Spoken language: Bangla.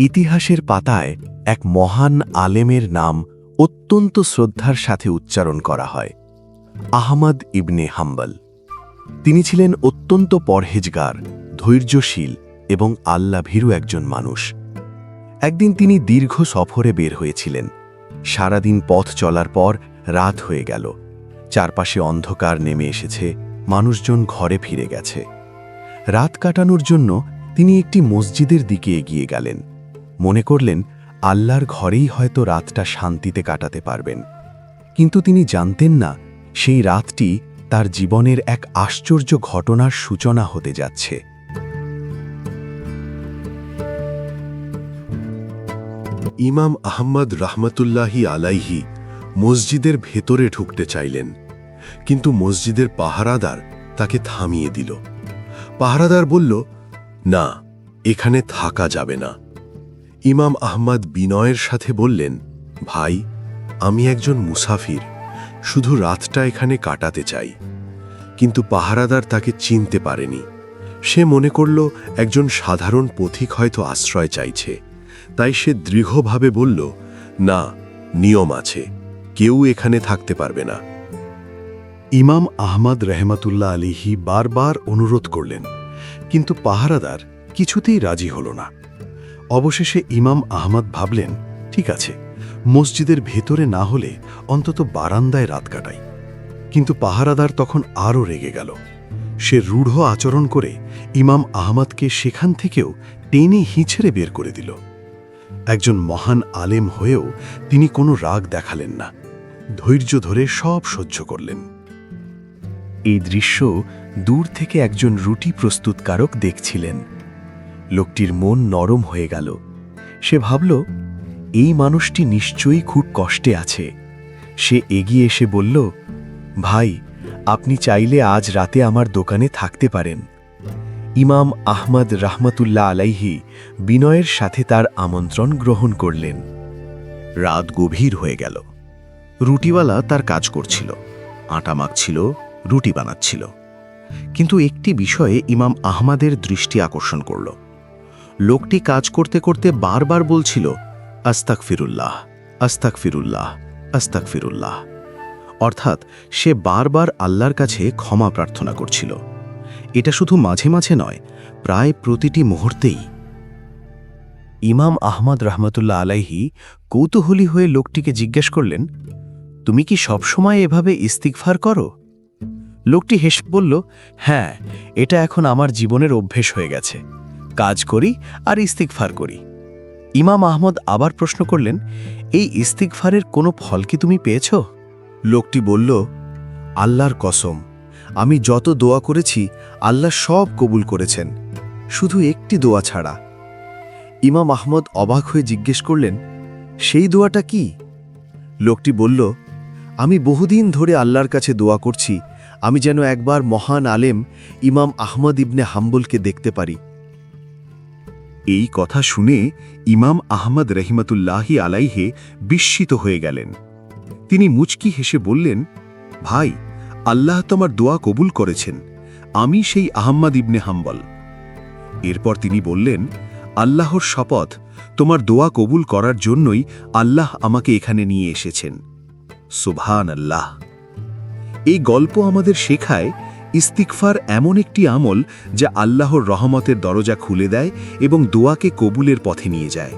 ইতিহাসের পাতায় এক মহান আলেমের নাম অত্যন্ত শ্রদ্ধার সাথে উচ্চারণ করা হয়, আহমদ ইবনে হাম্বল। তিনি ছিলেন অত্যন্ত পরহেজগার, ধৈর্যশীল এবং আল্লাভীরু একজন মানুষ। একদিন তিনি দীর্ঘ সফরে বের হয়েছিলেন। সারাদিন পথ চলার পর রাত হয়ে গেল। চারপাশে অন্ধকার নেমে এসেছে, মানুষজন ঘরে ফিরে গেছে। রাত কাটানোর জন্য তিনি একটি মসজিদের দিকে এগিয়ে গেলেন। মনে করলেন আল্লাহর ঘরেই হয়তো রাতটা শান্তিতে কাটাতে পারবেন। কিন্তু তিনি জানতেন না সেই রাতটি তার জীবনের এক আশ্চর্য ঘটনার সূচনা হতে যাচ্ছে। ইমাম আহমদ রহমতুল্লাহি আলাইহি মসজিদের ভেতরে ঢুকতে চাইলেন, কিন্তু মসজিদের পাহারাদার তাকে থামিয়ে দিল। পাহারাদার বলল, না, এখানে থাকা যাবে না। ইমাম আহমদ বিনয়ের সাথে বললেন, ভাই, আমি একজন মুসাফির, শুধু রাতটা এখানে কাটাতে চাই। কিন্তু পাহারাদার তাকে চিনতে পারেনি। সে মনে করল একজন সাধারণ পথিক হয়তো আশ্রয় চাইছে। তাই সে দৃঢ়ভাবে বলল, না, নিয়ম আছে, কেউ এখানে থাকতে পারবে না। ইমাম আহমদ রহমতুল্লাহ আলিহি বারবার অনুরোধ করলেন, কিন্তু পাহারাদার কিছুতেই রাজি হল না। অবশেষে ইমাম আহমদ ভাবলেন, ঠিক আছে, মসজিদের ভেতরে না হলে অন্তত বারান্দায় রাত কাটাই। কিন্তু পাহারাদার তখন আরও রেগে গেল। সে রূঢ় আচরণ করে ইমাম আহমদকে সেখান থেকেও টেনে হিঁচড়ে বের করে দিল। একজন মহান আলেম হয়েও তিনি কোনো রাগ দেখালেন না, ধৈর্য ধরে সব সহ্য করলেন। এই দৃশ্য দূর থেকে একজন রুটি প্রস্তুতকারক দেখছিলেন। লোকটির মন নরম হয়ে গেল। সে ভাবল, এই মানুষটি নিশ্চয়ই খুব কষ্টে আছে। সে এগিয়ে এসে বলল, ভাই, আপনি চাইলে আজ রাতে আমার দোকানে থাকতে পারেন। ইমাম আহমদ রহমতুল্লাহ আলাইহি বিনয়ের সাথে তার আমন্ত্রণ গ্রহণ করলেন। রাত গভীর হয়ে গেল। রুটিওয়ালা তার কাজ করছিল, আটা মাখছিল, রুটি বানাচ্ছিল। কিন্তু একটি বিষয়ে ইমাম আহমদের দৃষ্টি আকর্ষণ করল। লোকটি কাজ করতে করতে বারবার বলছিল, আস্তাগফিরুল্লাহ, আস্তাগফিরুল্লাহ, আস্তাগফিরুল্লাহ। অর্থাৎ সে বারবার আল্লাহর কাছে ক্ষমা প্রার্থনা করছিল। এটা শুধু মাঝে মাঝে নয়, প্রায় প্রতিটি মুহূর্তেই। ইমাম আহমদ রহমতুল্লাহ আলাইহি কৌতূহলী হয়ে লোকটিকে জিজ্ঞেস করলেন, তুমি কি সবসময় এভাবে ইস্তিগফার করো? লোকটি হেসে বলল, হ্যাঁ, এটা এখন আমার জীবনের অভ্যেস হয়ে গেছে। কাজ করি আর ইস্তিগফার করি। ইমাম আহমদ আবার প্রশ্ন করলেন, এই ইস্তিগফারের কোনো ফল কি তুমি পেয়েছ? লোকটি বলল, আল্লাহর কসম, আমি যত দোয়া করেছি আল্লাহ সব কবুল করেছেন, শুধু একটি দোয়া ছাড়া। ইমাম আহমদ অবাক হয়ে জিজ্ঞেস করলেন, সেই দোয়াটা কি? লোকটি বলল, আমি বহুদিন ধরে আল্লাহর কাছে দোয়া করছি, আমি যেন একবার মহান আলেম ইমাম আহমদ ইবনে হাম্বলকে দেখতে পারি। এই কথা শুনে ইমাম আহমদ রহিমতুল্লাহি আলাইহে বিস্মিত হয়ে গেলেন। তিনি মুচকি হেসে বললেন, ভাই, আল্লাহ তোমার দোয়া কবুল করেছেন, আমি সেই আহমদ ইবনে হাম্বল। এরপর তিনি বললেন, আল্লাহর শপথ, তোমার দোয়া কবুল করার জন্যই আল্লাহ আমাকে এখানে নিয়ে এসেছেন। সুবহান আল্লাহ। এই গল্প আমাদের শেখায়, ইস্তিগফার এমন একটি আমল যা আল্লাহর রহমতের দরজা খুলে দেয় এবং দোয়াকে কবুলের পথে নিয়ে যায়।